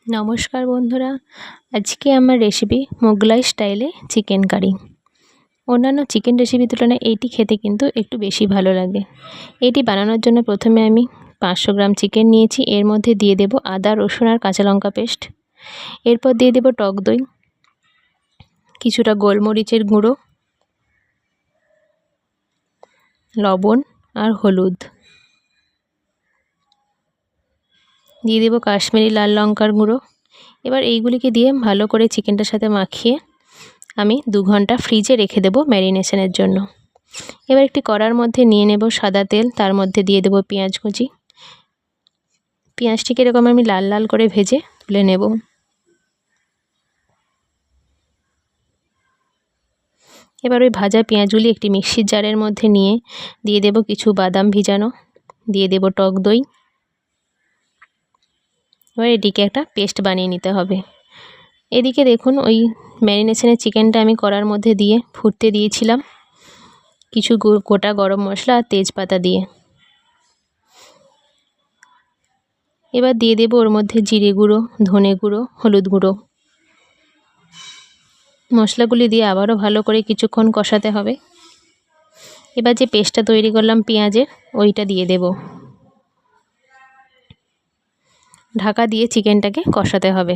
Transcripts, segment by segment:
নমস্কার বন্ধুরা, আজকে আমার রেসিপি মোগলাই স্টাইলে চিকেন কারি। অন্যান্য চিকেন রেসিপির তুলনায় এইটি খেতে কিন্তু একটু বেশি ভালো লাগে। এটি বানানোর জন্য প্রথমে আমি 500 গ্রাম চিকেন নিয়েছি। এর মধ্যে দিয়ে দেব আদা, রসুন আর কাঁচা লঙ্কা পেস্ট। এরপর দিয়ে দেব টক দই, কিছুটা গোলমরিচের গুঁড়ো, লবণ আর হলুদ। দিয়ে দেব কাশ্মীরি লাল লঙ্কার গুঁড়ো। এবার এইগুলিকে দিয়ে ভালো করে চিকেনটার সাথে মাখিয়ে আমি 2 ঘন্টা ফ্রিজে রেখে দেব ম্যারিনেশনের জন্য। এবার একটি কড়ার মধ্যে নিয়ে নেব সাদা তেল, তার মধ্যে দিয়ে দেব পেঁয়াজ কুচি। পেঁয়াজটিকে এরকম আমি লাল লাল করে ভেজে তুলে নেব। এবার ওই ভাজা পেঁয়াজগুলি একটি মিক্সির জারের মধ্যে নিয়ে দিয়ে দেব কিছু বাদাম ভিজানো, দিয়ে দেব টক দই। এবার এটিকে একটা পেস্ট বানিয়ে নিতে হবে। এদিকে দেখুন ওই ম্যারিনেশনের চিকেনটা আমি কড়ার মধ্যে দিয়ে ফুটতে দিয়েছিলাম কিছু গোটা গরম মশলা আর তেজপাতা দিয়ে। এবার দিয়ে দেব ওর মধ্যে জিরে গুঁড়ো, ধনে গুঁড়ো, হলুদ গুঁড়ো। মশলাগুলি দিয়ে আবারও ভালো করে কিছুক্ষণ কষাতে হবে। এবার যে পেস্টটা তৈরি করলাম পেঁয়াজের, ওইটা দিয়ে দেব। ঢাকা দিয়ে চিকেনটাকে কষাতে হবে।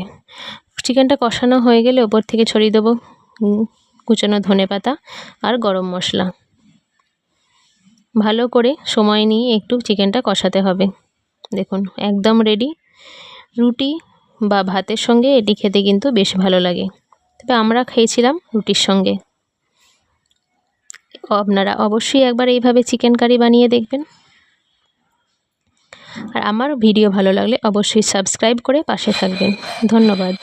চিকেনটা কষানো হয়ে গেলে ওপর থেকে ছড়িয়ে দেবো কুচানো ধনেপাতা আর গরম মশলা। ভালো করে সময় নিয়ে একটু চিকেনটা কষাতে হবে। দেখুন একদম রেডি। রুটি বা ভাতের সঙ্গে এটি খেতে কিন্তু বেশ ভালো লাগে, তবে আমরা খেয়েছিলাম রুটির সঙ্গে। আপনারা অবশ্যই একবার এইভাবে চিকেন কারি বানিয়ে দেখবেন। আর আমার ভিডিও ভালো লাগলে অবশ্যই সাবস্ক্রাইব করে পাশে থাকবেন। ধন্যবাদ।